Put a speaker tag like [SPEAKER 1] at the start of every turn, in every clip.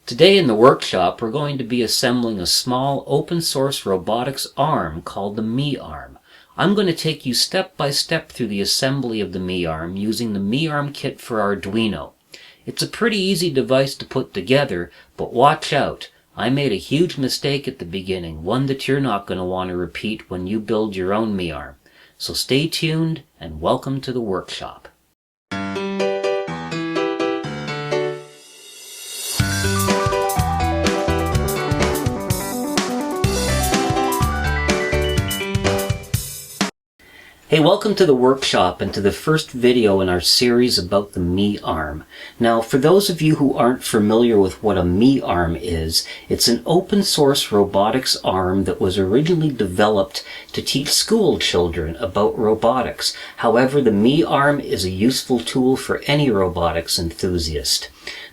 [SPEAKER 1] Today in the workshop we're going to be assembling a small open source robotics arm called the MeArm. I'm going to take you step by step through the assembly of the MeArm using the MeArm kit for Arduino. It's a pretty easy device to put together, but watch out. I made a huge mistake at the beginning, one that you're not going to want to repeat when you build your own MeArm. So stay tuned and welcome to the workshop. Hey, welcome to the workshop and to the first video in our series about the MeArm. Now, for those of you who aren't familiar with what a MeArm is, it's an open source robotics arm that was originally developed to teach school children about robotics. However, the MeArm is a useful tool for any robotics enthusiast.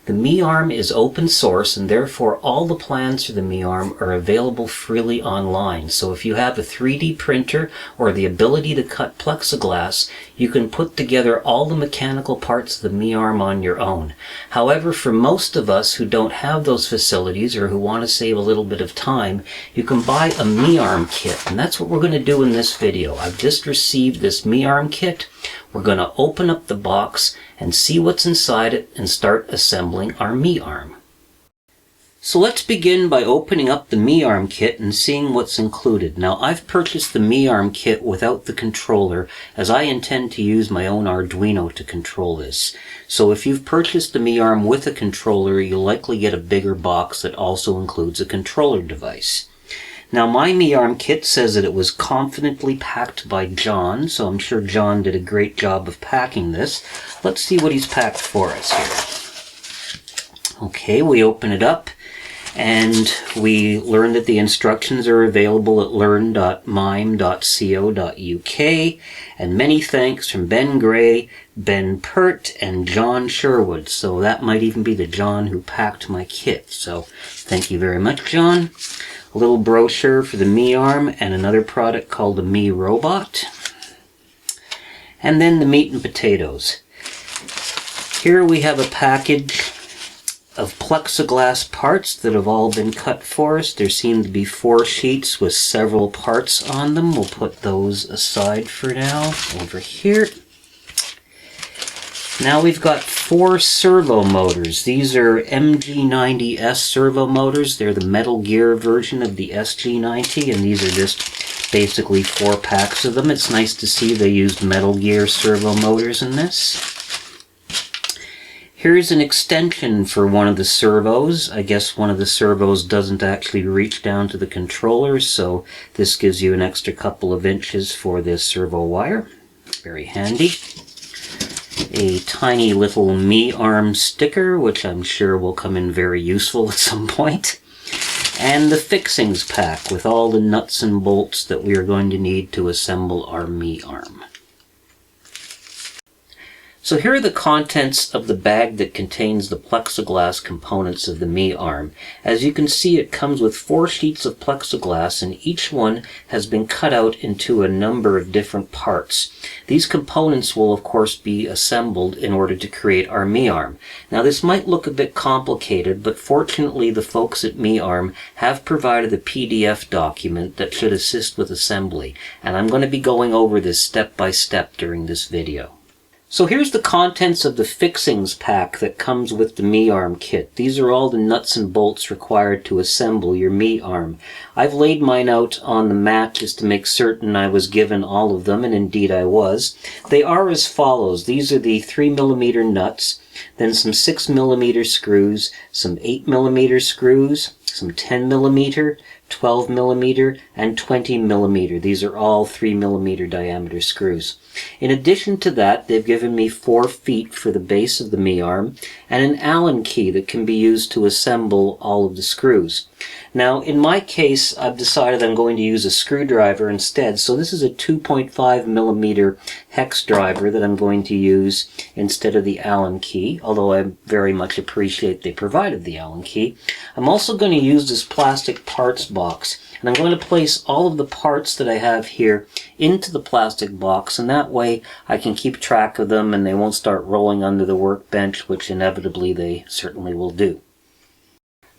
[SPEAKER 1] The MeArm is open source and therefore all the plans for the MeArm are available freely online. So if you have a 3D printer or the ability to cut plexiglass, you can put together all the mechanical parts of the MeArm on your own. However, for most of us who don't have those facilities or who want to save a little bit of time, you can buy a MeArm kit, and that's what we're going to do in this video. I've just received this MeArm kit. We're going to open up the box and see what's inside it and start assembling our MeArm. So let's begin by opening up the MeArm kit and seeing what's included. Now, I've purchased the MeArm kit without the controller as I intend to use my own Arduino to control this. So if you've purchased the MeArm with a controller, you'll likely get a bigger box that also includes a controller device. Now, my MeArm kit says that it was confidently packed by John, so I'm sure John did a great job of packing this. Let's see what he's packed for us here. Okay, we open it up, and we learn that the instructions are available at learn.mime.co.uk, and many thanks from Ben Gray, Ben Pert, and John Sherwood. So that might even be the John who packed my kit. So thank you very much, John. A little brochure for the MeArm and another product called the MeRobot. And then the meat and potatoes. Here we have a package of plexiglass parts that have all been cut for us. There seem to be 4 sheets with several parts on them. We'll put those aside for now. Over here. Now we've got 4 servo motors. These are MG90S servo motors. They're the Metal Gear version of the SG90, and these are just basically 4 packs of them. It's nice to see they used Metal Gear servo motors in this. Here's an extension for one of the servos. I guess one of the servos doesn't actually reach down to the controller, so this gives you an extra couple of inches for this servo wire. Very handy. A tiny little MeArm sticker, which I'm sure will come in very useful at some point. And the fixings pack with all the nuts and bolts that we are going to need to assemble our MeArm. So here are the contents of the bag that contains the plexiglass components of the MeArm. As you can see, it comes with 4 sheets of plexiglass, and each one has been cut out into a number of different parts. These components will of course be assembled in order to create our MeArm. Now, this might look a bit complicated, but fortunately the folks at MeArm have provided a PDF document that should assist with assembly, and I'm going to be going over this step by step during this video. So here's the contents of the fixings pack that comes with the MeArm kit. These are all the nuts and bolts required to assemble your MeArm. I've laid mine out on the mat just to make certain I was given all of them, and indeed I was. They are as follows. These are the 3mm nuts, then some 6mm screws, some 8mm screws, some 10mm, 12mm, and 20mm. These are all 3mm diameter screws. In addition to that, they've given me 4 feet for the base of the MeArm and an Allen key that can be used to assemble all of the screws. Now, in my case, I've decided I'm going to use a screwdriver instead, so this is a 2.5mm hex driver that I'm going to use instead of the Allen key, although I very much appreciate they provided the Allen key. I'm also going to use this plastic parts box, and I'm going to place all of the parts that I have here into the plastic box, and that way I can keep track of them and they won't start rolling under the workbench, which inevitably they certainly will do.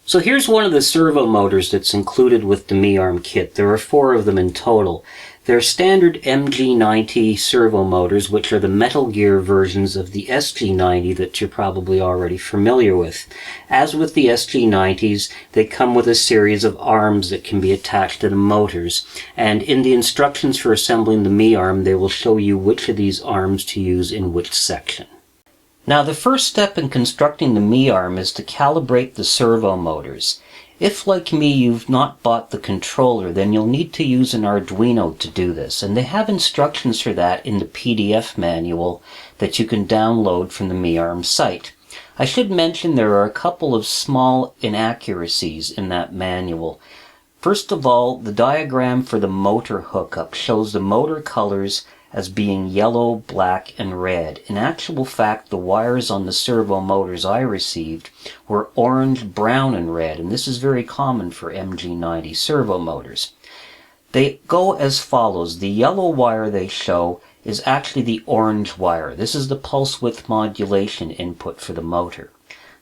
[SPEAKER 1] So here's one of the servo motors that's included with the MeArm kit. There are 4 of them in total. They're standard MG90 servo motors, which are the Metal Gear versions of the SG90 that you're probably already familiar with. As with the SG90s, they come with a series of arms that can be attached to the motors, and in the instructions for assembling the MeArm, they will show you which of these arms to use in which section. Now, the first step in constructing the MeArm is to calibrate the servo motors. If, like me, you've not bought the controller, then you'll need to use an Arduino to do this, and they have instructions for that in the PDF manual that you can download from the MeArm site. I should mention there are a couple of small inaccuracies in that manual. First of all, the diagram for the motor hookup shows the motor colors as being yellow, black, and red. In actual fact, the wires on the servo motors I received were orange, brown, and red, and this is very common for MG90 servo motors. They go as follows. The yellow wire they show is actually the orange wire. This is the pulse width modulation input for the motor.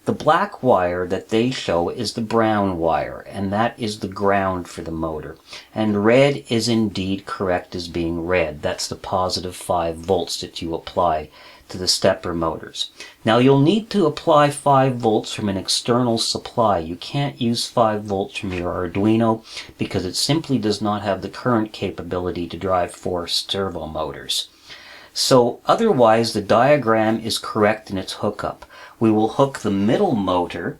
[SPEAKER 1] The black wire that they show is the brown wire, and that is the ground for the motor. And red is indeed correct as being red. That's the positive 5 volts that you apply to the stepper motors. Now, you'll need to apply 5 volts from an external supply. You can't use 5 volts from your Arduino because it simply does not have the current capability to drive 4 servo motors. So otherwise, the diagram is correct in its hookup. We will hook the middle motor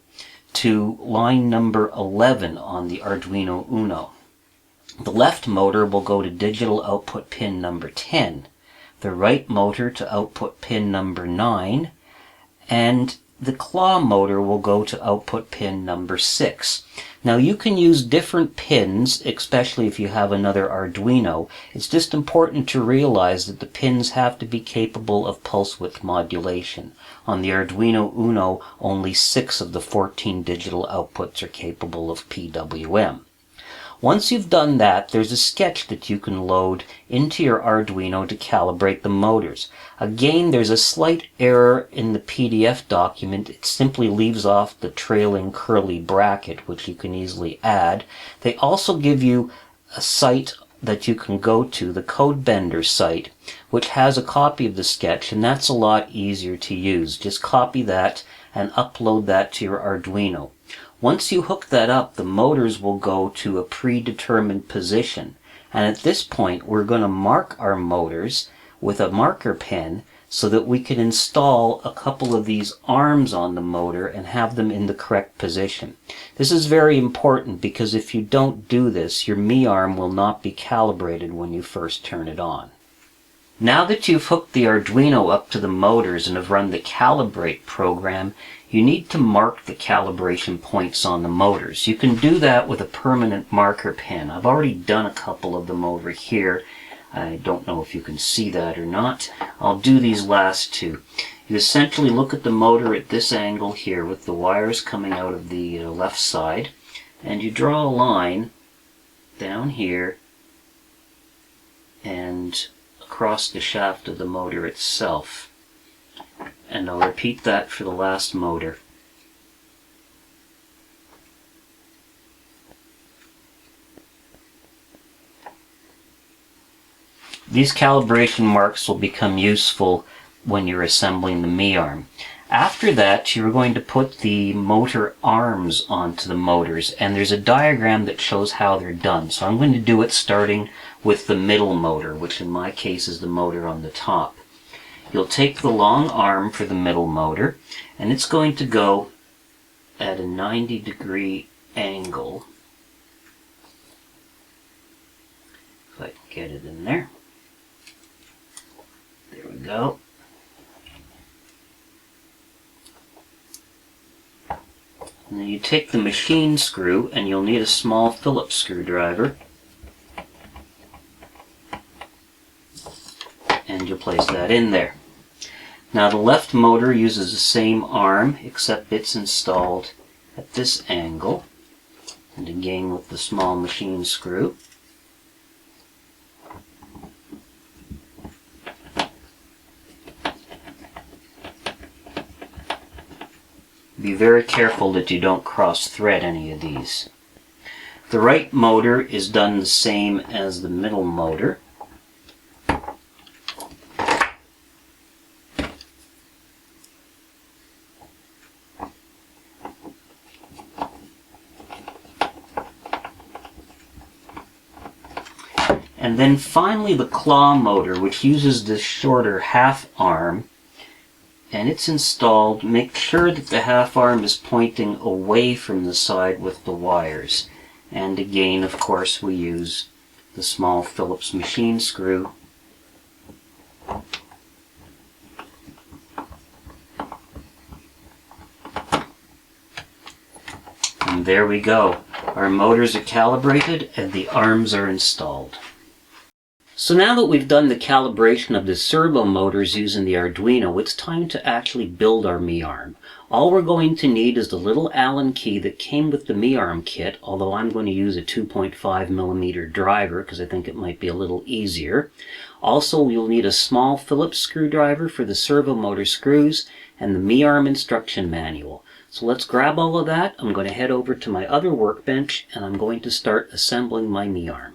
[SPEAKER 1] to line number 11 on the Arduino Uno. The left motor will go to digital output pin number 10, the right motor to output pin number 9, and the claw motor will go to output pin number 6. Now, you can use different pins, especially if you have another Arduino. It's just important to realize that the pins have to be capable of pulse width modulation. On the Arduino Uno, only 6 of the 14 digital outputs are capable of PWM. Once you've done that, there's a sketch that you can load into your Arduino to calibrate the motors. Again, there's a slight error in the PDF document. It simply leaves off the trailing curly bracket, which you can easily add. They also give you a site that you can go to, the CodeBender site, which has a copy of the sketch, and that's a lot easier to use. Just copy that and upload that to your Arduino. Once you hook that up, the motors will go to a predetermined position. And at this point, we're going to mark our motors with a marker pen so that we can install a couple of these arms on the motor and have them in the correct position. This is very important because if you don't do this, your MeArm will not be calibrated when you first turn it on. Now that you've hooked the Arduino up to the motors and have run the calibrate program, you need to mark the calibration points on the motors. You can do that with a permanent marker pen. I've already done a couple of them over here. I don't know if you can see that or not. I'll do these last 2. You essentially look at the motor at this angle here with the wires coming out of the left side, and you draw a line down here and across the shaft of the motor itself. And I'll repeat that for the last motor. These calibration marks will become useful when you're assembling the MeArm. After that, you're going to put the motor arms onto the motors, and there's a diagram that shows how they're done. So I'm going to do it starting with the middle motor, which in my case is the motor on the top. You'll take the long arm for the middle motor, and it's going to go at a 90-degree angle. If I can get it in there. There we go. And then you take the machine screw, and you'll need a small Phillips screwdriver. And you'll place that in there. Now the left motor uses the same arm, except it's installed at this angle. And again with the small machine screw. Be be very careful that you don't cross thread any of these. The right motor is done the same as the middle motor. And then finally the claw motor, which uses this shorter half arm, and it's installed. Make sure that the half arm is pointing away from the side with the wires. And again, of course, we use the small Phillips machine screw. And there we go. Our motors are calibrated and the arms are installed. So now that we've done the calibration of the servo motors using the Arduino, it's time to actually build our Mi-arm. All we're going to need is the little Allen key that came with the Mi-arm kit, although I'm going to use a 2.5mm driver because I think it might be a little easier. Also, you'll need a small Phillips screwdriver for the servo motor screws and the Mi-arm instruction manual. So let's grab all of that. I'm going to head over to my other workbench and I'm going to start assembling my Mi-arm.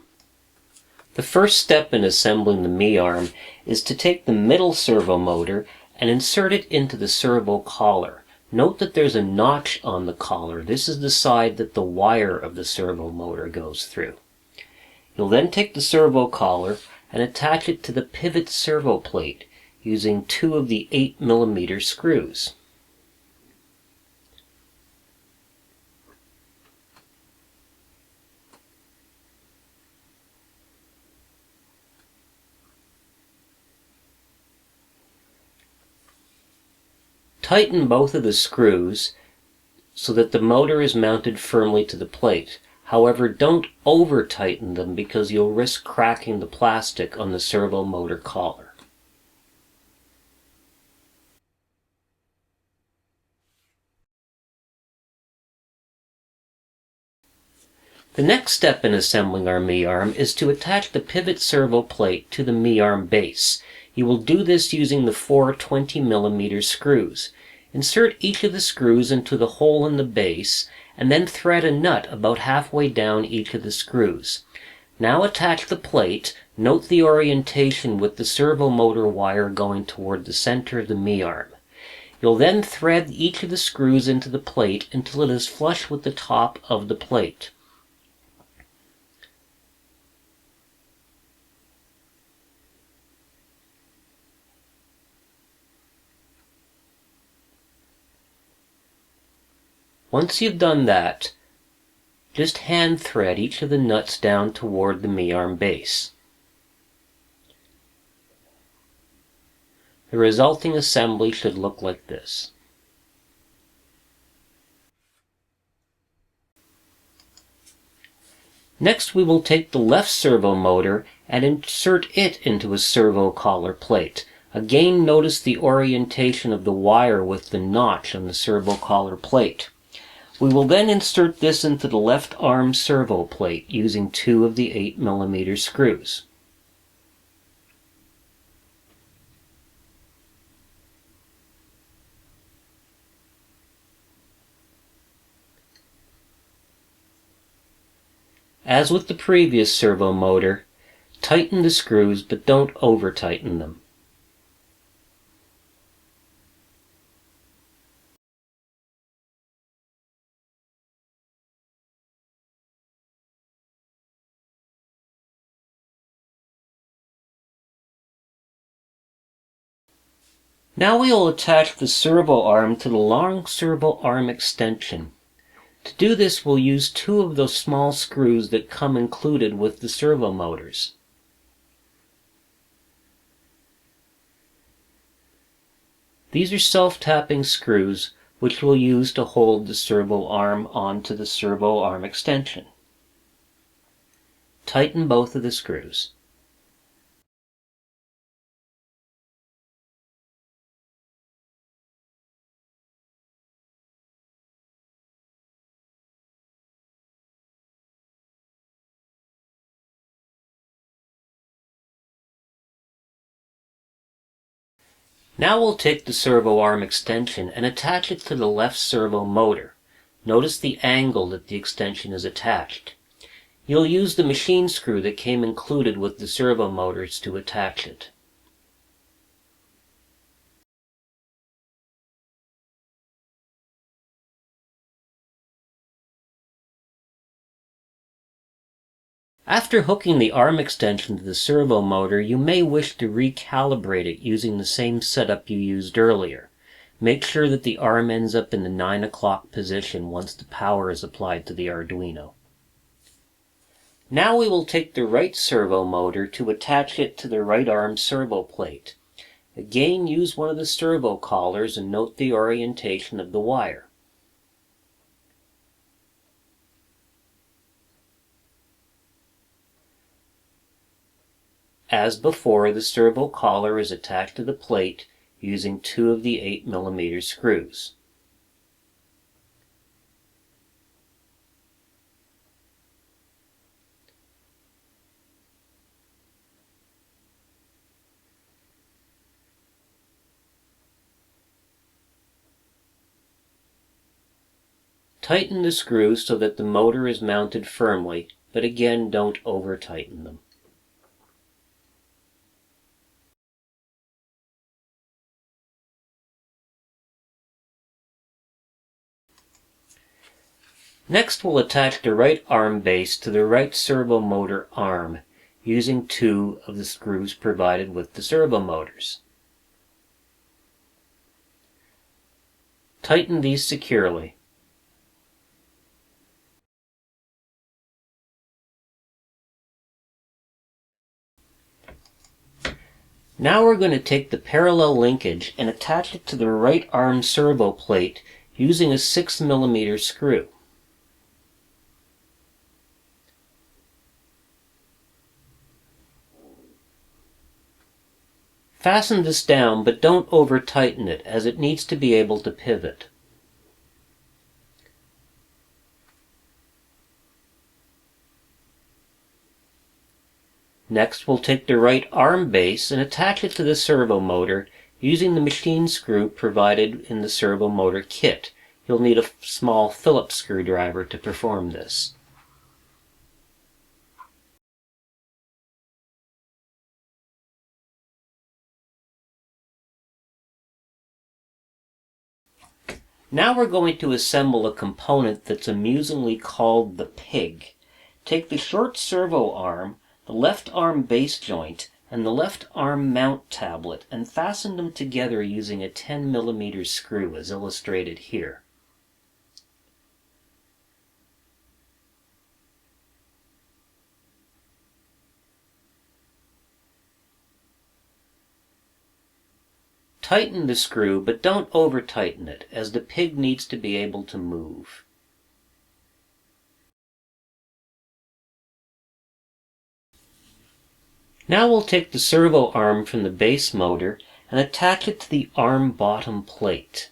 [SPEAKER 1] The first step in assembling the Mi-arm is to take the middle servo motor and insert it into the servo collar. Note that there's a notch on the collar. This is the side that the wire of the servo motor goes through. You'll then take the servo collar and attach it to the pivot servo plate using 2 of the 8mm screws. Tighten both of the screws so that the motor is mounted firmly to the plate. However, don't over-tighten them because you'll risk cracking the plastic on the servo motor collar. The next step in assembling our Mi-arm is to attach the pivot servo plate to the Mi-arm base. You will do this using the 4 20mm screws. Insert each of the screws into the hole in the base, and then thread a nut about halfway down each of the screws. Now attach the plate. Note the orientation with the servo motor wire going toward the center of the Mi-arm. You'll then thread each of the screws into the plate until it is flush with the top of the plate. Once you've done that, just hand thread each of the nuts down toward the Mi-arm base. The resulting assembly should look like this. Next, we will take the left servo motor and insert it into a servo collar plate. Again, notice the orientation of the wire with the notch on the servo collar plate. We will then insert this into the left arm servo plate using 2 of the 8mm screws. As with the previous servo motor, tighten the screws but don't over-tighten them. Now we will attach the servo arm to the long servo arm extension. To do this, we'll use 2 of those small screws that come included with the servo motors. These are self-tapping screws which we'll use to hold the servo arm onto the servo arm extension. Tighten both of the screws. Now we'll take the servo arm extension and attach it to the left servo motor. Notice the angle that the extension is attached. You'll use the machine screw that came included with the servo motors to attach it. After hooking the arm extension to the servo motor, you may wish to recalibrate it using the same setup you used earlier. Make sure that the arm ends up in the 9 o'clock position once the power is applied to the Arduino. Now we will take the right servo motor to attach it to the right arm servo plate. Again, use one of the servo collars and note the orientation of the wire. As before, the servo collar is attached to the plate using 2 of the 8mm screws. Tighten the screws so that the motor is mounted firmly, but again don't over-tighten them. Next, we'll attach the right arm base to the right servo motor arm using 2 of the screws provided with the servo motors. Tighten these securely. Now we're going to take the parallel linkage and attach it to the right arm servo plate using a 6mm screw. Fasten this down, but don't over-tighten it, as it needs to be able to pivot. Next, we'll take the right arm base and attach it to the servo motor using the machine screw provided in the servo motor kit. You'll need a small Phillips screwdriver to perform this. Now we're going to assemble a component that's amusingly called the pig. Take the short servo arm, the left arm base joint, and the left arm mount tablet and fasten them together using a 10mm screw as illustrated here. Tighten the screw, but don't over-tighten it, as the pig needs to be able to move. Now we'll take the servo arm from the base motor and attach it to the arm bottom plate.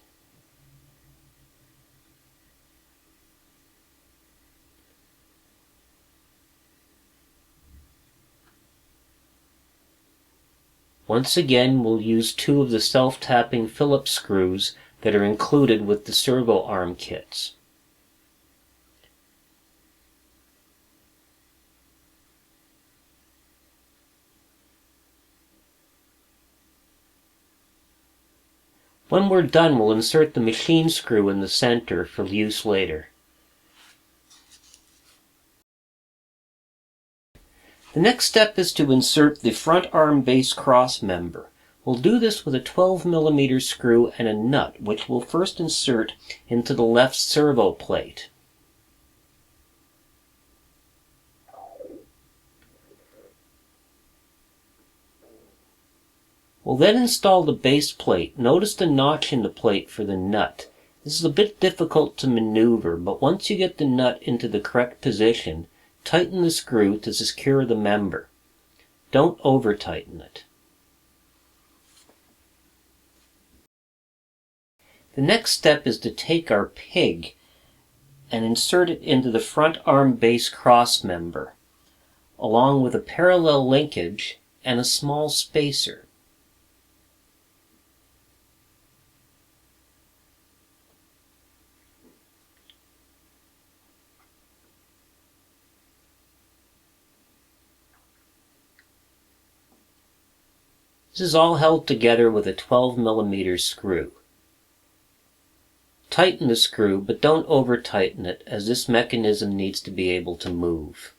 [SPEAKER 1] Once again, we'll use 2 of the self-tapping Phillips screws that are included with the servo arm kits. When we're done, we'll insert the machine screw in the center for use later. The next step is to insert the front arm base cross member. We'll do this with a 12mm screw and a nut, which we'll first insert into the left servo plate. We'll then install the base plate. Notice the notch in the plate for the nut. This is a bit difficult to maneuver, but once you get the nut into the correct position, tighten the screw to secure the member. Don't over-tighten it. The next step is to take our pig and insert it into the front arm base cross member, along with a parallel linkage and a small spacer. This is all held together with a 12mm screw. Tighten the screw, but don't over-tighten it, as this mechanism needs to be able to move.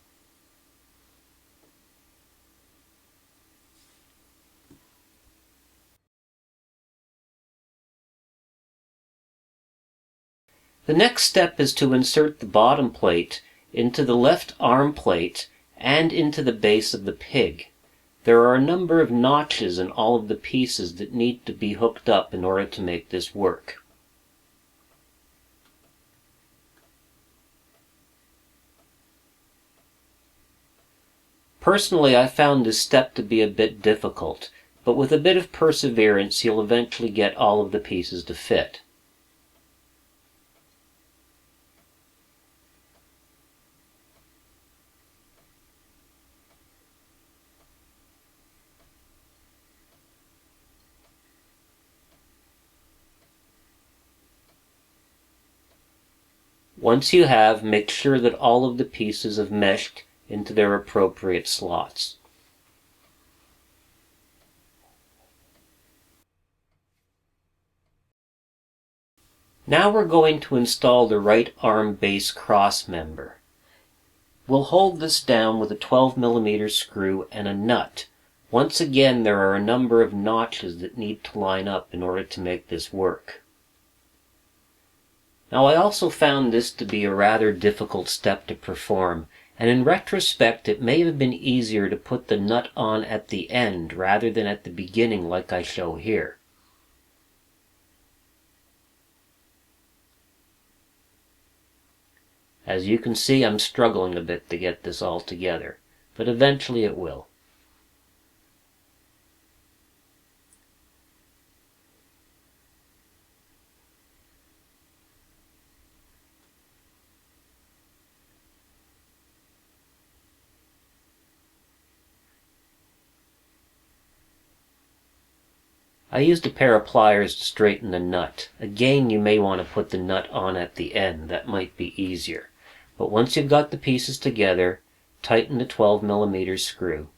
[SPEAKER 1] The next step is to insert the bottom plate into the left arm plate and into the base of the pig. There are a number of notches in all of the pieces that need to be hooked up in order to make this work. Personally, I found this step to be a bit difficult, but with a bit of perseverance you'll eventually get all of the pieces to fit. Once you have, make sure that all of the pieces have meshed into their appropriate slots. Now we're going to install the right arm base cross member. We'll hold this down with a 12mm screw and a nut. Once again, there are a number of notches that need to line up in order to make this work. Now, I also found this to be a rather difficult step to perform, and in retrospect it may have been easier to put the nut on at the end rather than at the beginning like I show here. As you can see, I'm struggling a bit to get this all together, but eventually it will. I used a pair of pliers to straighten the nut. Again, you may want to put the nut on at the end. That might be easier. But once you've got the pieces together, tighten the 12mm screw.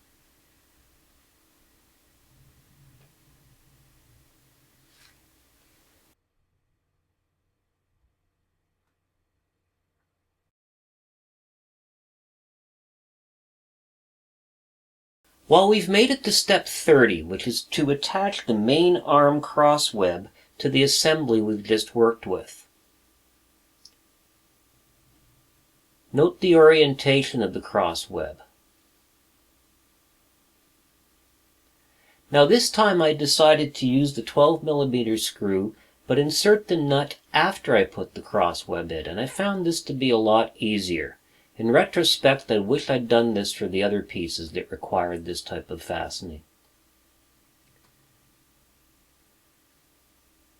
[SPEAKER 1] Well, we've made it to step 30, which is to attach the main arm cross web to the assembly we've just worked with. Note the orientation of the cross web. Now this time I decided to use the 12mm screw, but insert the nut after I put the cross web in, and I found this to be a lot easier. In retrospect, I wish I'd done this for the other pieces that required this type of fastening.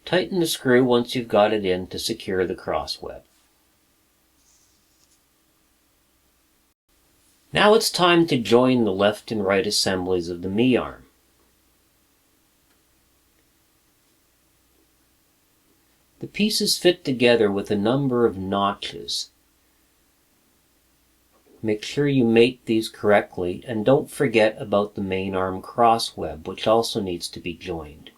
[SPEAKER 1] Tighten the screw once you've got it in to secure the cross web. Now it's time to join the left and right assemblies of the me arm. The pieces fit together with a number of notches. Make sure you mate these correctly, and don't forget about the main arm cross web, which also needs to be joined.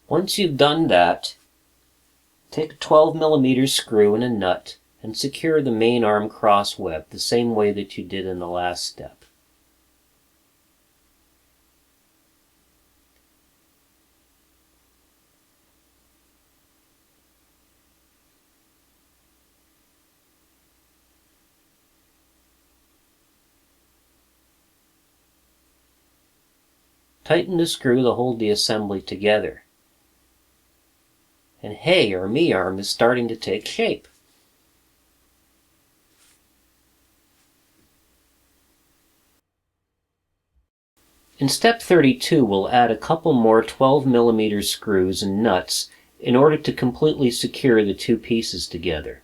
[SPEAKER 1] Once you've done that, take a 12mm screw and a nut and secure the main arm cross web the same way that you did in the last step. Tighten the screw to hold the assembly together. And hey, our me arm is starting to take shape. In step 32, we'll add a couple more 12mm screws and nuts in order to completely secure the two pieces together.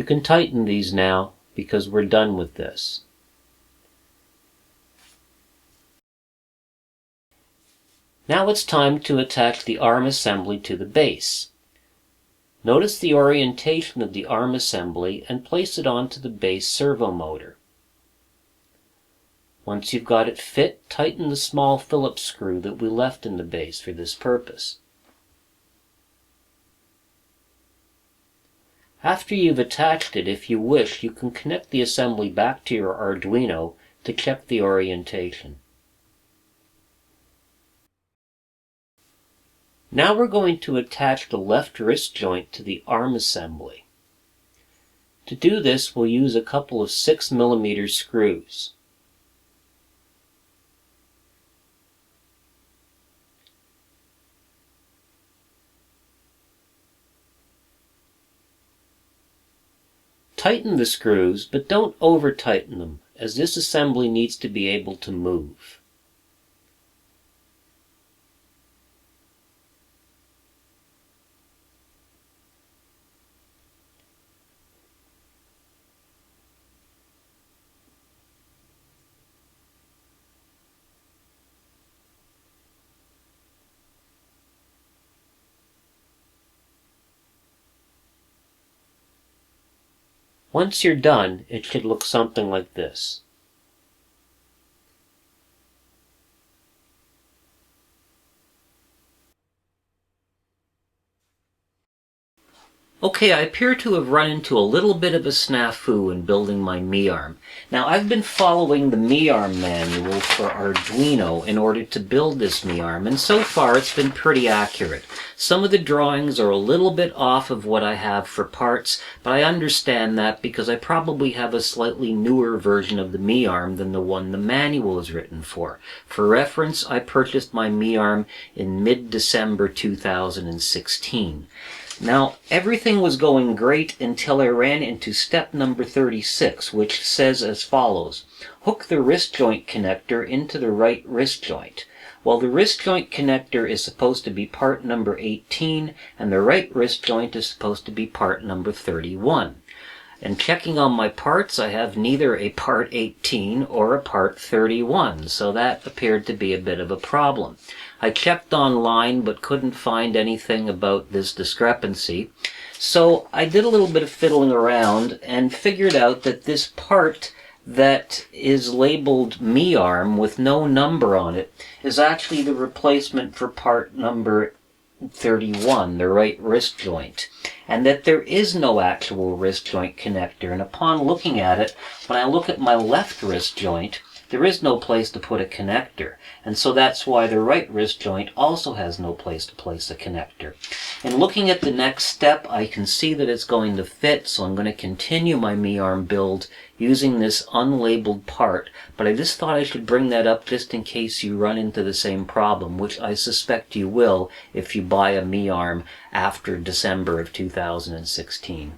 [SPEAKER 1] You can tighten these now because we're done with this. Now it's time to attach the arm assembly to the base. Notice the orientation of the arm assembly and place it onto the base servo motor. Once you've got it fit, tighten the small Phillips screw that we left in the base for this purpose. After you've attached it, if you wish, you can connect the assembly back to your Arduino to check the orientation. Now we're going to attach the left wrist joint to the arm assembly. To do this, we'll use a couple of 6mm screws. Tighten the screws, but don't over-tighten them, as this assembly needs to be able to move. Once you're done, it should look something like this. Okay, I appear to have run into a little bit of a snafu in building my MeARM. Now, I've been following the MeARM manual for Arduino in order to build this MeARM, and so far it's been pretty accurate. Some of the drawings are a little bit off of what I have for parts, but I understand that because I probably have a slightly newer version of the MeARM than the one the manual is written for. For reference, I purchased my MeARM in mid-December 2016. Now, everything was going great until I ran into step number 36, which says as follows: hook the wrist joint connector into the right wrist joint. Well, the wrist joint connector is supposed to be part number 18, and the right wrist joint is supposed to be part number 31. And checking on my parts, I have neither a part 18 or a part 31, so that appeared to be a bit of a problem. I checked online but couldn't find anything about this discrepancy, so I did a little bit of fiddling around and figured out that this part that is labeled MeARM with no number on it is actually the replacement for part number 31, the right wrist joint, and that there is no actual wrist joint connector. And upon looking at it, when I look at my left wrist joint, there is no place to put a connector, and so that's why the right wrist joint also has no place to place a connector. And looking at the next step, I can see that it's going to fit, so I'm going to continue my MeARM build using this unlabeled part, but I just thought I should bring that up just in case you run into the same problem, which I suspect you will if you buy a MeARM after December of 2016.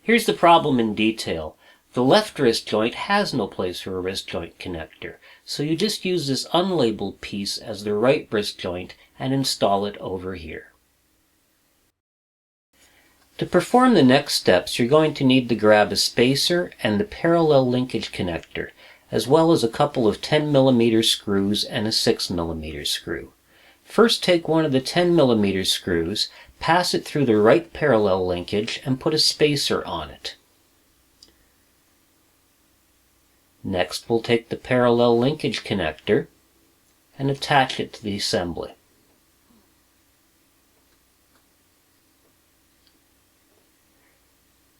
[SPEAKER 1] Here's the problem in detail. The left wrist joint has no place for a wrist joint connector, so you just use this unlabeled piece as the right wrist joint and install it over here. To perform the next steps, you're going to need to grab a spacer and the parallel linkage connector, as well as a couple of 10mm screws and a 6mm screw. First, take one of the 10mm screws, pass it through the right parallel linkage, and put a spacer on it. Next, we'll take the parallel linkage connector and attach it to the assembly.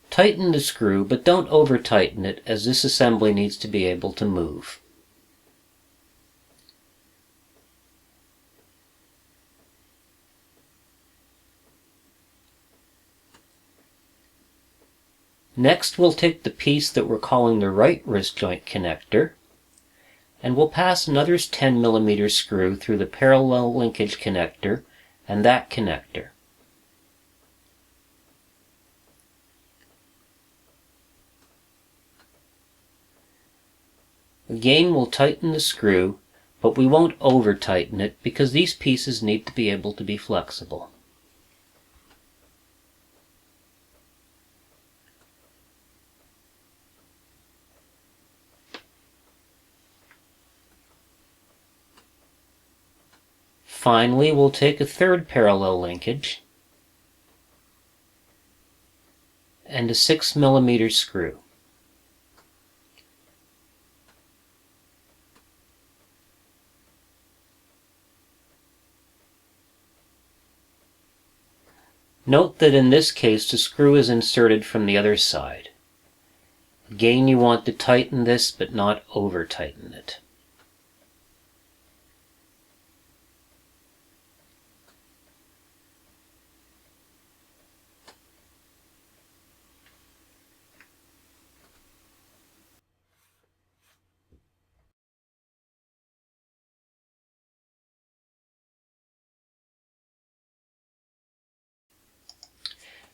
[SPEAKER 1] Tighten the screw, but don't over-tighten it, as this assembly needs to be able to move. Next, we'll take the piece that we're calling the right wrist joint connector, and we'll pass another 10mm screw through the parallel linkage connector and that connector. Again, we'll tighten the screw, but we won't over-tighten it because these pieces need to be able to be flexible. Finally, we'll take a third parallel linkage and a 6mm screw. Note that in this case the screw is inserted from the other side. Again, you want to tighten this but not over tighten it.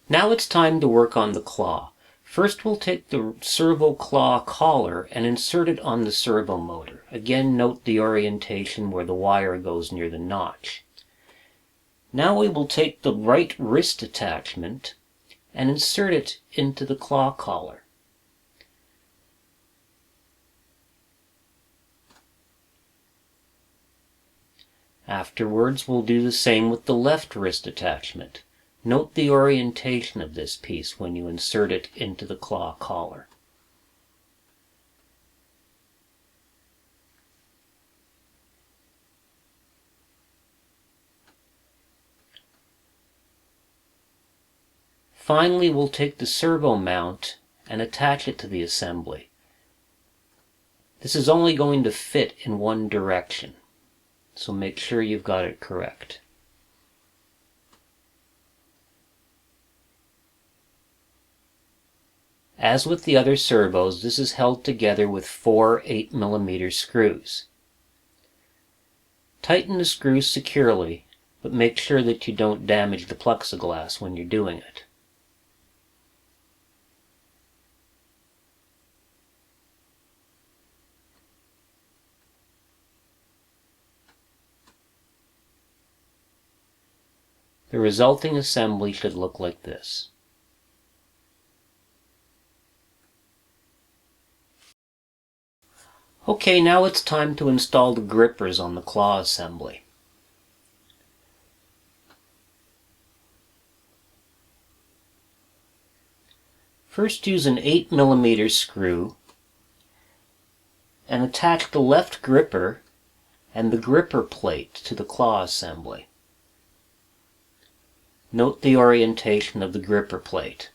[SPEAKER 1] Now it's time to work on the claw. First we'll take the servo claw collar and insert it on the servo motor. Again, note the orientation where the wire goes near the notch. Now we will take the right wrist attachment and insert it into the claw collar. Afterwards, we'll do the same with the left wrist attachment. Note the orientation of this piece when you insert it into the claw collar. Finally, we'll take the servo mount and attach it to the assembly. This is only going to fit in one direction, so make sure you've got it correct. As with the other servos, this is held together with 4 8mm screws. Tighten the screws securely, but make sure that you don't damage the plexiglass when you're doing it. The resulting assembly should look like this. Okay, now it's time to install the grippers on the claw assembly. First, use an 8mm screw and attach the left gripper and the gripper plate to the claw assembly. Note the orientation of the gripper plate.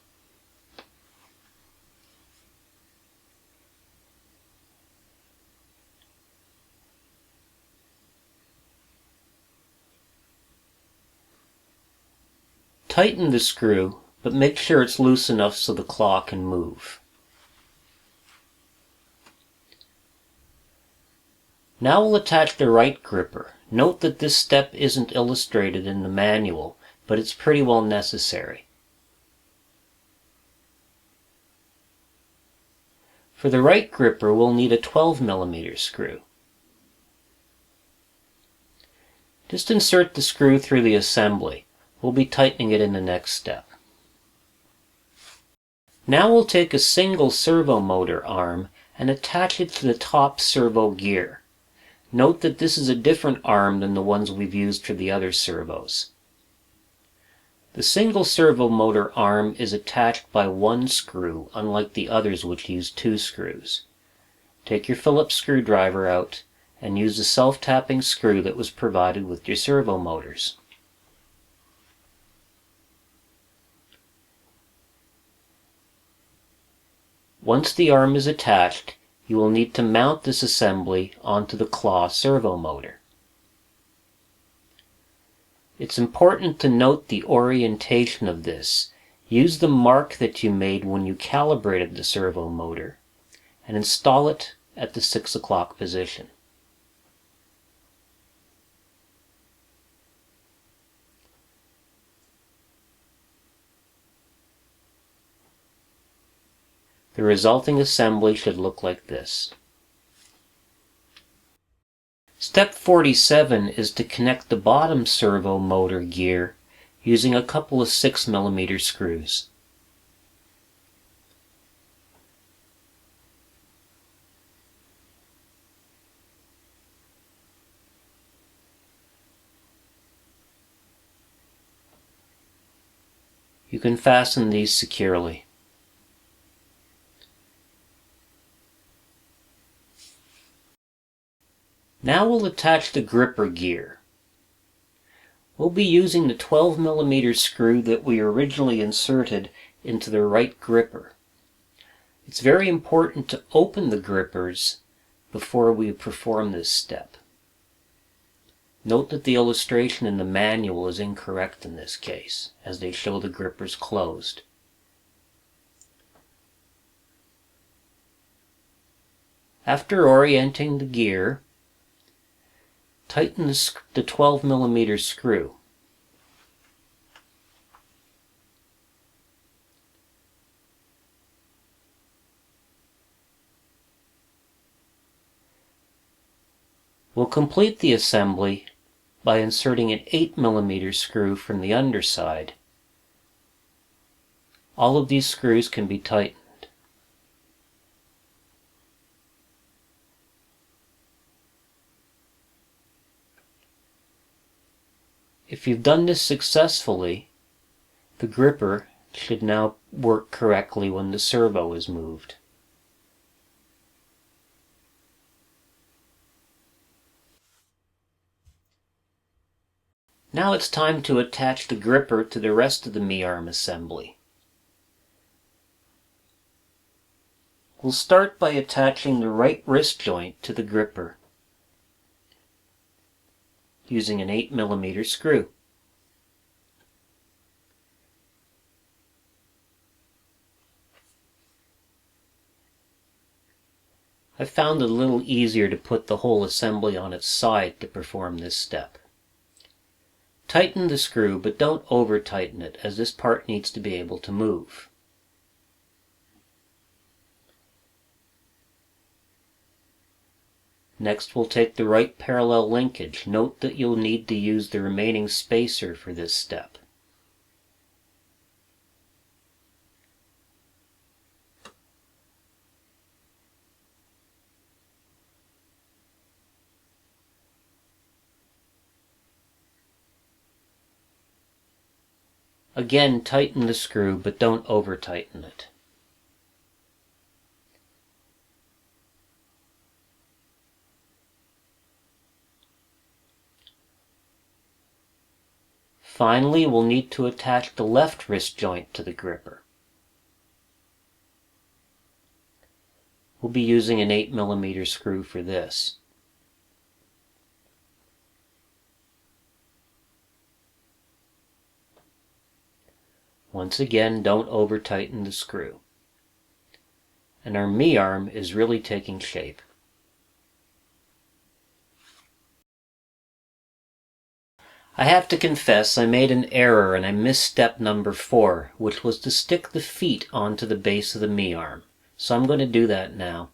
[SPEAKER 1] Tighten the screw, but make sure it's loose enough so the claw can move. Now we'll attach the right gripper. Note that this step isn't illustrated in the manual, but it's pretty well necessary. For the right gripper, we'll need a 12mm screw. Just insert the screw through the assembly. We'll be tightening it in the next step. Now we'll take a single servo motor arm and attach it to the top servo gear. Note that this is a different arm than the ones we've used for the other servos. The single servo motor arm is attached by one screw, unlike the others which use 2 screws. Take your Phillips screwdriver out and use the self-tapping screw that was provided with your servo motors. Once the arm is attached, you will need to mount this assembly onto the claw servo motor. It's important to note the orientation of this. Use the mark that you made when you calibrated the servo motor and install it at the 6 o'clock position. The resulting assembly should look like this. Step 47 is to connect the bottom servo motor gear using a couple of 6mm screws. You can fasten these securely. Now we'll attach the gripper gear. We'll be using the 12mm screw that we originally inserted into the right gripper. It's very important to open the grippers before we perform this step. Note that the illustration in the manual is incorrect in this case, as they show the grippers closed. After orienting the gear, tighten the 12mm screw. We'll complete the assembly by inserting an 8mm screw from the underside. All of these screws can be tightened. If you've done this successfully, the gripper should now work correctly when the servo is moved. Now it's time to attach the gripper to the rest of the Me-arm assembly. We'll start by attaching the right wrist joint to the gripper using an 8mm screw. I found it a little easier to put the whole assembly on its side to perform this step. Tighten the screw, but don't over-tighten it, as this part needs to be able to move. Next, we'll take the right parallel linkage. Note that you'll need to use the remaining spacer for this step. Again, tighten the screw, but don't over-tighten it. Finally, we'll need to attach the left wrist joint to the gripper. We'll be using an 8mm screw for this. Once again, don't over-tighten the screw. And our Me-arm is really taking shape. I have to confess I made an error and I missed step number 4, which was to stick the feet onto the base of the Me-arm. So I'm going to do that now.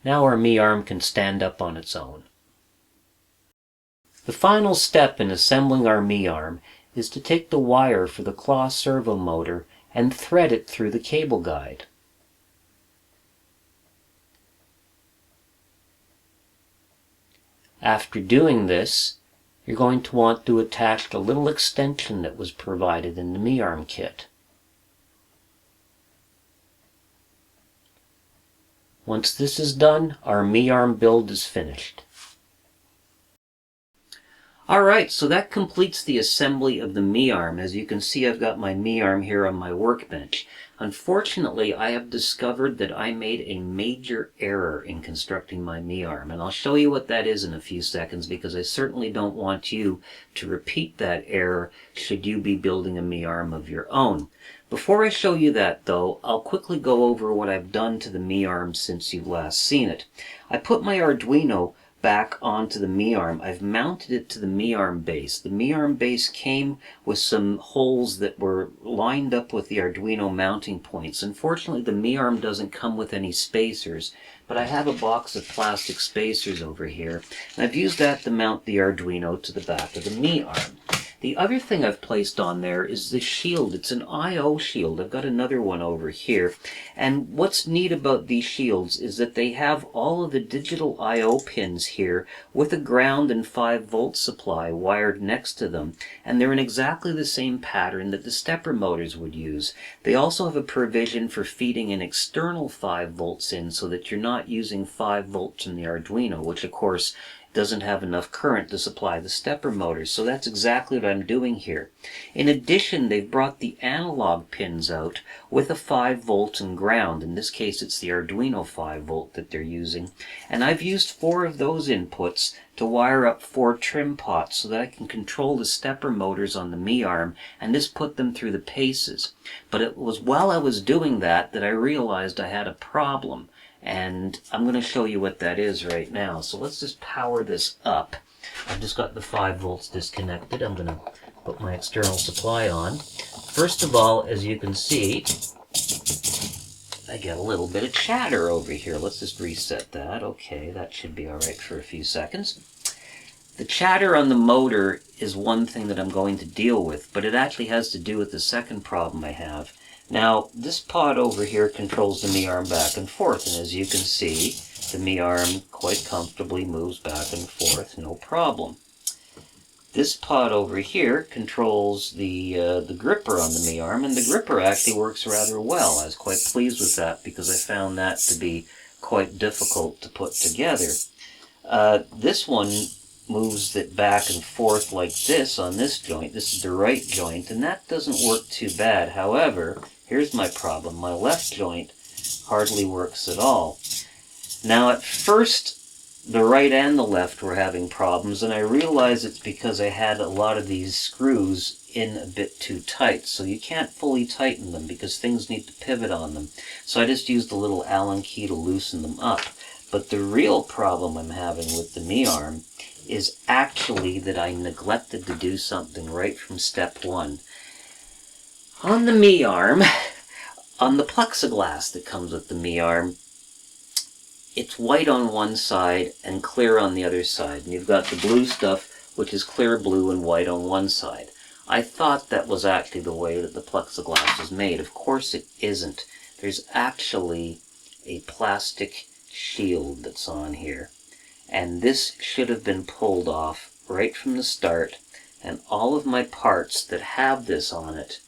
[SPEAKER 1] Now our Me-arm can stand up on its own. The final step in assembling our Me-arm is to take the wire for the claw servo motor and thread it through the cable guide. After doing this, you're going to want to attach the little extension that was provided in the Me-arm kit. Once this is done, our Me-arm build is finished. Alright, so that completes the assembly of the Me-arm. As you can see, I've got my Me-arm here on my workbench. Unfortunately, I have discovered that I made a major error in constructing my Me-arm, and I'll show you what that is in a few seconds, because I certainly don't want you to repeat that error should you be building a Me-arm of your own. Before I show you that, though, I'll quickly go over what I've done to the Me-arm since you've last seen it. I put my Arduino back onto the Me-arm. I've mounted it to the Me-arm base. The Me-arm base came with some holes that were lined up with the Arduino mounting points. Unfortunately, the Me-arm doesn't come with any spacers, but I have a box of plastic spacers over here, and I've used that to mount the Arduino to the back of the Me-arm. The other thing I've placed on there is this shield. It's an I/O shield. I've got another one over here. And what's neat about these shields is that they have all of the digital I/O pins here with a ground and 5-volt supply wired next to them. And they're in exactly the same pattern that the stepper motors would use. They also have a provision for feeding an external 5 volts in so that you're not using 5 volts in the Arduino, which of course doesn't have enough current to supply the stepper motors. So that's exactly what I'm doing here. In addition, they've brought the analog pins out with a 5 volt and ground. In this case, it's the Arduino 5 volt that they're using. And I've used 4 of those inputs to wire up 4 trim pots so that I can control the stepper motors on the Mi arm and just put them through the paces. But it was while I was doing that I realized I had a problem. And I'm going to show you what that is right now. So let's just power this up. I've just got the 5 volts disconnected. I'm going to put my external supply on. First of all, as you can see, I get a little bit of chatter over here. Let's just reset that. Okay, that should be all right for a few seconds. The chatter on the motor is one thing that I'm going to deal with, but it actually has to do with the second problem I have. Now, this pod over here controls the Mi arm back and forth, and as you can see, the Mi arm quite comfortably moves back and forth, no problem. This pod over here controls the gripper on the Mi arm, and the gripper actually works rather well. I was quite pleased with that because I found that to be quite difficult to put together. This one moves it back and forth like this on this joint. This is the right joint, and that doesn't work too bad. However, here's my problem. My left joint hardly works at all. Now, at first, the right and the left were having problems, and I realized it's because I had a lot of these screws in a bit too tight. So you can't fully tighten them because things need to pivot on them. So I just used a little Allen key to loosen them up. But the real problem I'm having with the Mi arm is actually that I neglected to do something right from step 1. On the Mi arm, on the plexiglass that comes with the Mi arm, it's white on one side and clear on the other side. And you've got the blue stuff, which is clear blue and white on one side. I thought that was actually the way that the plexiglass is made. Of course it isn't. There's actually a plastic shield that's on here. And this should have been pulled off right from the start. And all of my parts that have this on it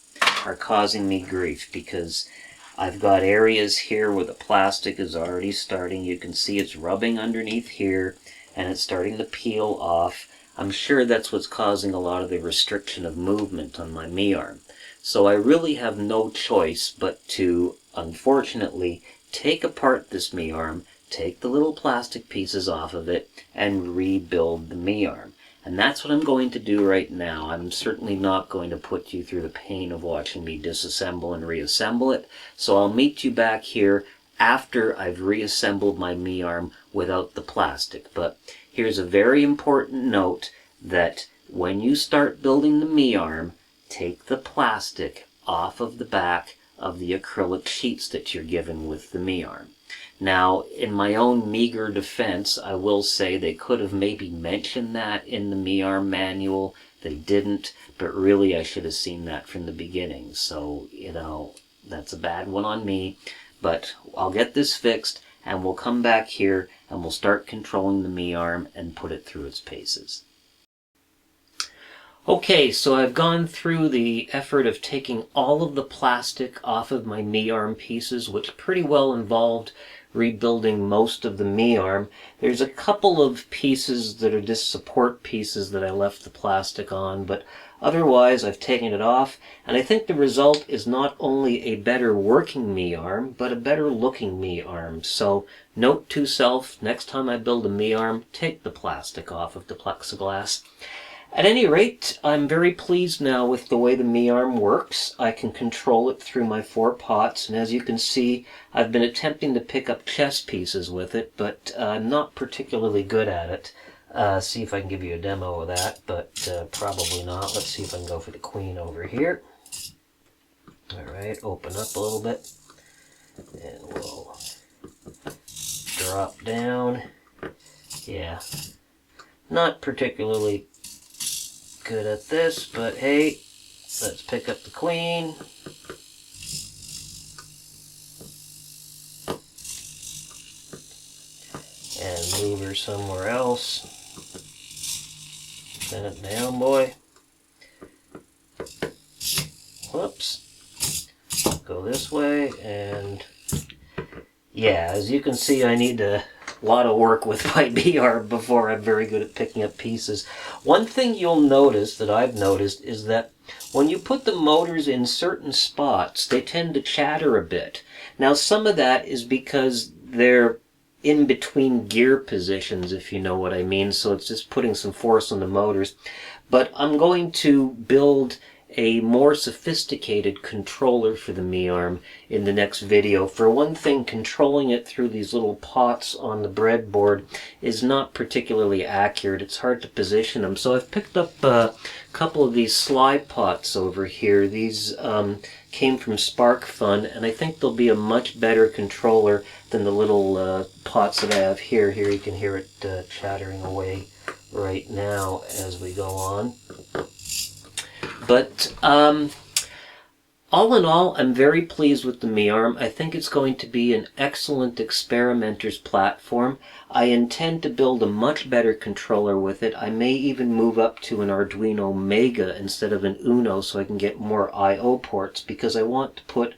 [SPEAKER 1] are causing me grief because I've got areas here where the plastic is already starting. You can see it's rubbing underneath here and it's starting to peel off. I'm sure that's what's causing a lot of the restriction of movement on my Mi arm. So I really have no choice but to, unfortunately, take apart this Mi arm, take the little plastic pieces off of it, and rebuild the Mi arm. And that's what I'm going to do right now. I'm certainly not going to put you through the pain of watching me disassemble and reassemble it. So I'll meet you back here after I've reassembled my Mi arm without the plastic. But here's a very important note that when you start building the Mi arm, take the plastic off of the back of the acrylic sheets that you're given with the Mi arm. Now, in my own meager defense, I will say they could have maybe mentioned that in the Mi arm manual. They didn't, but really I should have seen that from the beginning. So, that's a bad one on me. But I'll get this fixed, and we'll come back here, and we'll start controlling the Mi arm and put it through its paces. Okay, so I've gone through the effort of taking all of the plastic off of my Mi arm pieces, which pretty well involved rebuilding most of the Mi arm. There's a couple of pieces that are just support pieces that I left the plastic on, but otherwise I've taken it off, and I think the result is not only a better working Mi arm, but a better looking Mi arm. So note to self, next time I build a Mi arm, take the plastic off of the plexiglass. At any rate, I'm very pleased now with the way the Mi arm works. I can control it through my 4 pots, and as you can see, I've been attempting to pick up chess pieces with it, but I'm not particularly good at it. See if I can give you a demo of that, but probably not. Let's see if I can go for the queen over here. Alright, open up a little bit, and we'll drop down. Yeah, not particularly good at this, but hey, let's pick up the queen. And move her somewhere else. Send it down, boy. Whoops. Go this way, and yeah, as you can see, I need a lot of work with my B-arm before I'm very good at picking up pieces. One thing you'll notice, that I've noticed, is that when you put the motors in certain spots, they tend to chatter a bit. Now, some of that is because they're in between gear positions, if you know what I mean, so it's just putting some force on the motors. But I'm going to build a more sophisticated controller for the Mi-arm in the next video. For one thing, controlling it through these little pots on the breadboard is not particularly accurate. It's hard to position them. So I've picked up a couple of these slide pots over here. These came from SparkFun, and I think they'll be a much better controller than the little pots that I have here. Here you can hear it chattering away right now as we go on. But all in all, I'm very pleased with the Mi-arm. I think it's going to be an excellent experimenter's platform. I intend to build a much better controller with it. I may even move up to an Arduino Mega instead of an Uno so I can get more I/O ports, because I want to put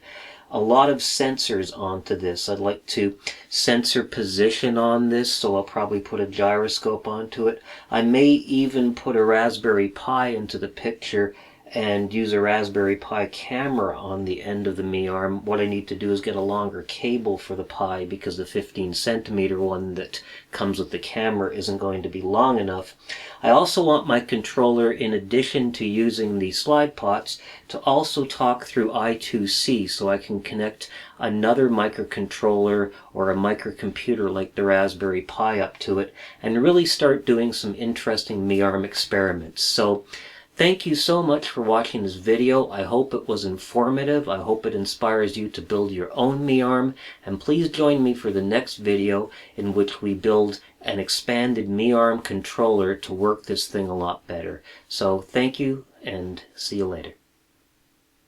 [SPEAKER 1] a lot of sensors onto this. I'd like to sensor position on this, so I'll probably put a gyroscope onto it. I may even put a Raspberry Pi into the picture and use a Raspberry Pi camera on the end of the Mi-arm. What I need to do is get a longer cable for the Pi, because the 15cm one that comes with the camera isn't going to be long enough. I also want my controller, in addition to using the slide pots, to also talk through I2C, so I can connect another microcontroller or a microcomputer like the Raspberry Pi up to it, and really start doing some interesting Mi-arm experiments. So thank you so much for watching this video. I hope it was informative. I hope it inspires you to build your own Mi-arm. And please join me for the next video, in which we build an expanded Mi-arm controller to work this thing a lot better. So thank you, and see you later.